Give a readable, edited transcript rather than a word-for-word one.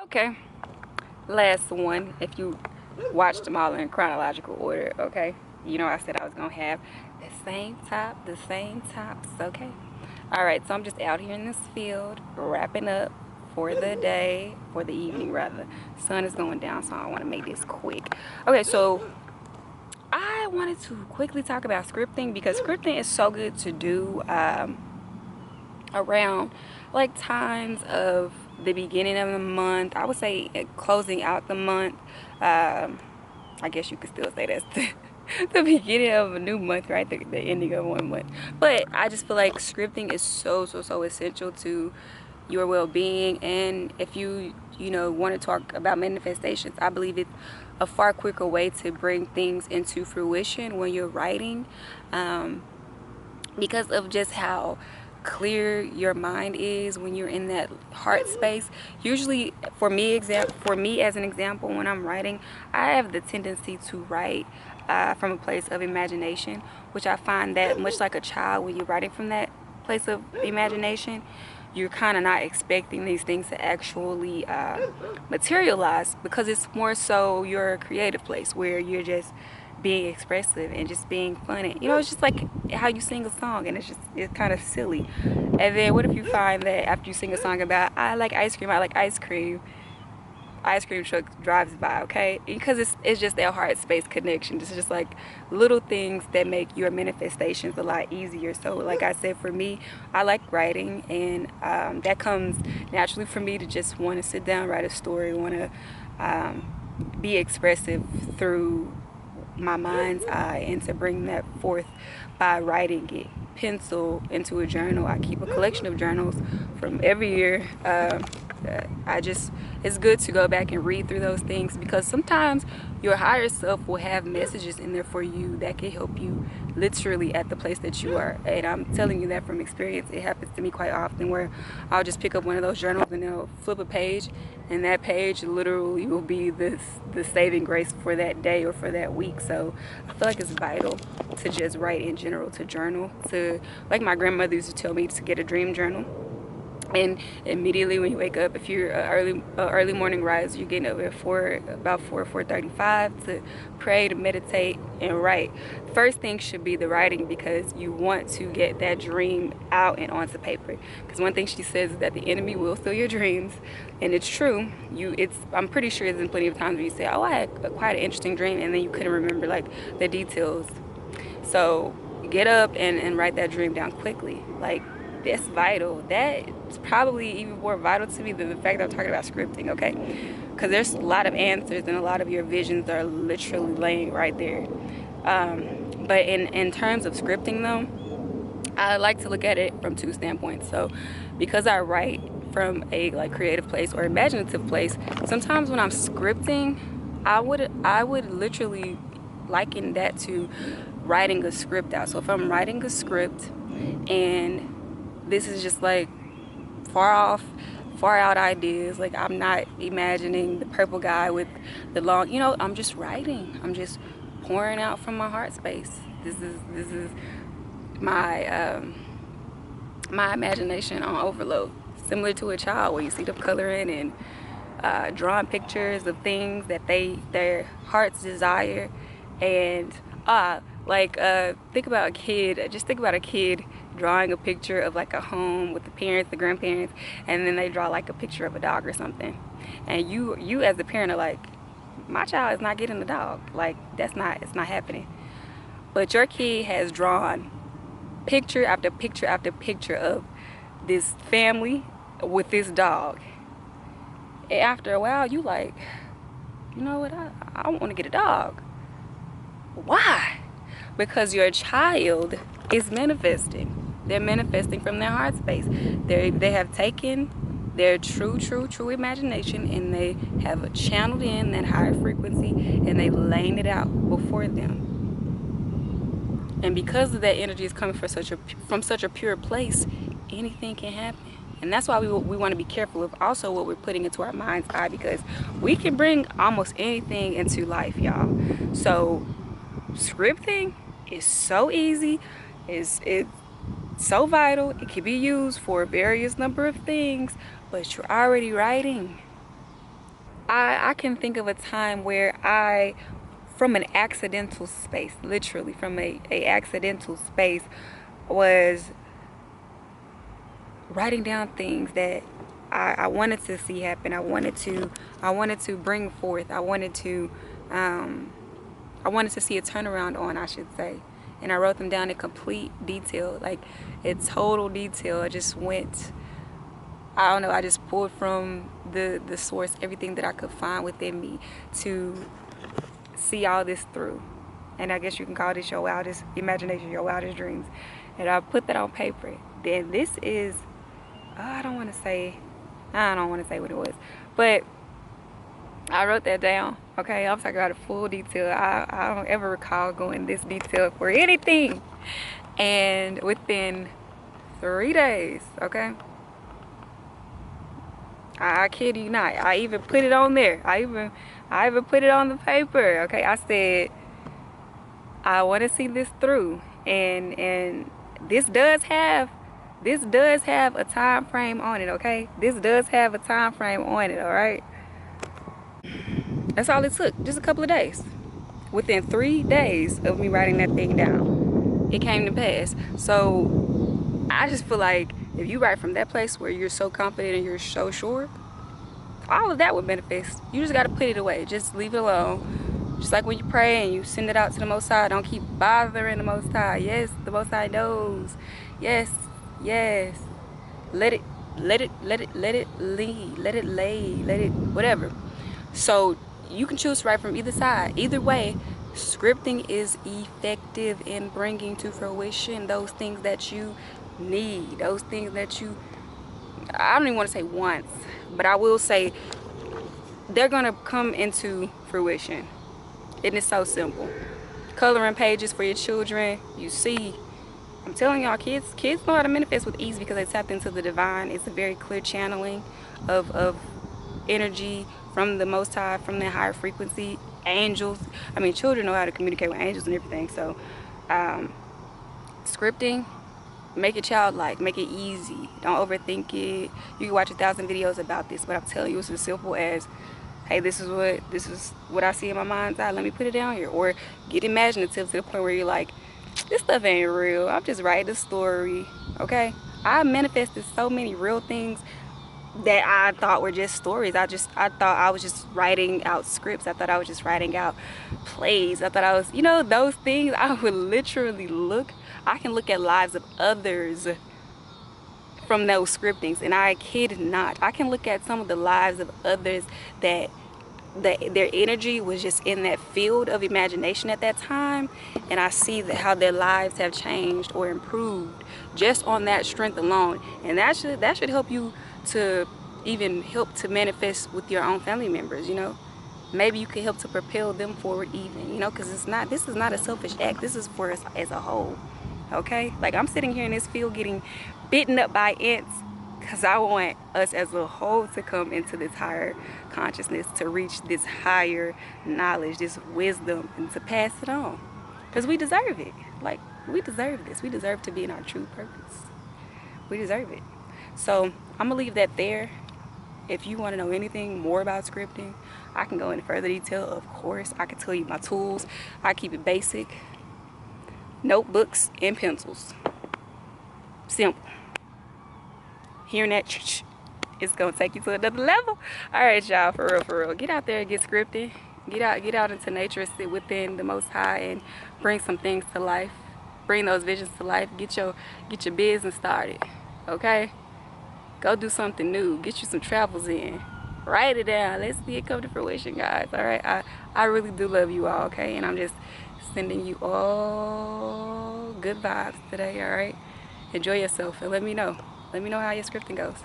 Okay, last one. If you watched them all in chronological order, okay? You know I said I was gonna have the same tops, okay? All right, so I'm just out here in this field wrapping up for the day, for the evening rather. Sun is going down, so I want to make this quick. Okay, so I wanted to quickly talk about scripting because scripting is so good to do around like times of the beginning of the month. I would say closing out the month. I guess you could still say that's the beginning of a new month, right? The ending of one month. But I just feel like scripting is so essential to your well-being. And if you want to talk about manifestations, I believe it's a far quicker way to bring things into fruition when you're writing, because of just how clear your mind is when you're in that heart space. Usually for me as an example, when I'm writing, I have the tendency to write from a place of imagination, which I find that much like a child, when you're writing from that place of imagination, you're kind of not expecting these things to actually materialize, because it's more so your creative place where you're just being expressive and just being funny. It's just like how you sing a song, and it's kind of silly. And then what if you find that after you sing a song about I like ice cream, ice cream truck drives by, okay? Because it's just that heart space connection. It's just like little things that make your manifestations a lot easier. So like I said, for me, I like writing, and that comes naturally for me to just want to sit down, write a story, want to be expressive through my mind's eye, and to bring that forth by writing it pencil into a journal. I keep a collection of journals from every year. It's good to go back and read through those things, because sometimes your higher self will have messages in there for you that can help you literally at the place that you are. And I'm telling you that from experience. It happens to me quite often where I'll just pick up one of those journals and they'll flip a page, and that page literally will be the saving grace for that day or for that week. So I feel like it's vital to just write in general, to journal, to, like my grandmother used to tell me, to get a dream journal. And immediately when you wake up, if you're an early morning riser, you're getting up at about 4:35 to pray, to meditate, and write. First thing should be the writing, because you want to get that dream out and onto paper. Because one thing she says is that the enemy will steal your dreams, and it's true. I'm pretty sure there's been plenty of times where you say, "Oh, I had quite an interesting dream," and then you couldn't remember like the details. So get up and write that dream down quickly. Like, that's vital. That's probably even more vital to me than the fact that I'm talking about scripting, okay? Because there's a lot of answers, and a lot of your visions are literally laying right there. But in terms of scripting, though, I like to look at it from two standpoints. So because I write from a like creative place or imaginative place, sometimes when I'm scripting, I would literally liken that to writing a script out. So if I'm writing a script and this is just like far out ideas, like I'm not imagining the purple guy with the long, I'm just writing. I'm just pouring out from my heart space. This is my my imagination on overload, similar to a child where you see them coloring and drawing pictures of things that their hearts desire. And think about a kid. Just think about a kid drawing a picture of like a home with the parents, the grandparents, and then they draw like a picture of a dog or something. And you as the parent are like, my child is not getting the dog. Like, it's not happening. But your kid has drawn picture after picture after picture of this family with this dog. And after a while, you like, you know what? I want to get a dog. Why? Because your child is manifesting. They're manifesting from their heart space. They have taken their true imagination, and they have channeled in that higher frequency, and they laying it out before them. And because of that energy is coming from such a pure place, anything can happen. And that's why we want to be careful of also what we're putting into our mind's eye, because we can bring almost anything into life, y'all. So scripting is so easy. It's so vital. It can be used for various number of things, but you're already writing. I can think of a time where I, from an accidental space, literally from a accidental space, was writing down things that I wanted to see happen. I wanted to bring forth. I wanted to see a turnaround on, I should say. And I wrote them down in complete detail, like in total detail. I just went, I don't know, I just pulled from the source everything that I could find within me to see all this through. And I guess you can call this your wildest imagination, your wildest dreams. And I put that on paper. Then this is, I don't want to say what it was, but I wrote that down. Okay, I'm talking about a full detail. I don't ever recall going this detailed for anything. And within 3 days, okay, I kid you not, I even put it on there. I even put it on the paper. Okay, I said I want to see this through, and this does have a time frame on it. Okay, this does have a time frame on it. All right, that's all it took, just a couple of days. Within 3 days of me writing that thing down, it came to pass. So I just feel like if you write from that place where you're so confident and you're so sure, all of that would manifest. You just got to put it away. Just leave it alone. Just like when you pray and you send it out to the Most High, don't keep bothering the Most High. Yes, the Most High knows. Yes, yes. Let it lead. Let it lay. Let it, whatever. So you can choose to write from either side. Either way, scripting is effective in bringing to fruition those things that you need. Those things that you, I don't even want to say once, but I will say they're going to come into fruition. And it's so simple. Coloring pages for your children. You see, I'm telling y'all, kids know how to manifest with ease because they tapped into the divine. It's a very clear channeling of energy from the Most High, from the higher frequency. Angels, I mean, children know how to communicate with angels and everything. So scripting, make it childlike, make it easy, don't overthink it. You can watch 1,000 videos about this, but I'm telling you, it's as simple as, hey, this is what I see in my mind's eye, let me put it down here. Or get imaginative to the point where you're like, this stuff ain't real, I'm just writing a story. Okay, I manifested so many real things that I thought were just stories. I thought I was just writing out scripts. I thought I was just writing out plays. I thought I was, those things. I would literally I can look at lives of others from those scriptings, and I kid not, I can look at some of the lives of others that their energy was just in that field of imagination at that time, and I see how their lives have changed or improved just on that strength alone. And that should help you to even help to manifest with your own family members. Maybe you could help to propel them forward even, because this is not a selfish act. This is for us as a whole. Okay, like I'm sitting here in this field getting bitten up by ants because I want us as a whole to come into this higher consciousness, to reach this higher knowledge, this wisdom, and to pass it on, because we deserve it. Like, we deserve this. We deserve to be in our true purpose. We deserve it. So I'm gonna leave that there. If you want to know anything more about scripting, I can go into further detail. Of course, I can tell you my tools. I keep it basic. Notebooks and pencils. Simple. Hearing that, it's gonna take you to another level. All right, y'all, for real. Get out there and get scripting. Get out into nature, sit within the Most High, and bring some things to life. Bring those visions to life. Get your business started. Okay. Go do something new. Get you some travels in. Write it down. Let's see it come to fruition, guys. All right. I really do love you all. Okay, and I'm just sending you all good vibes today. All right. Enjoy yourself and let me know. Let me know how your scripting goes.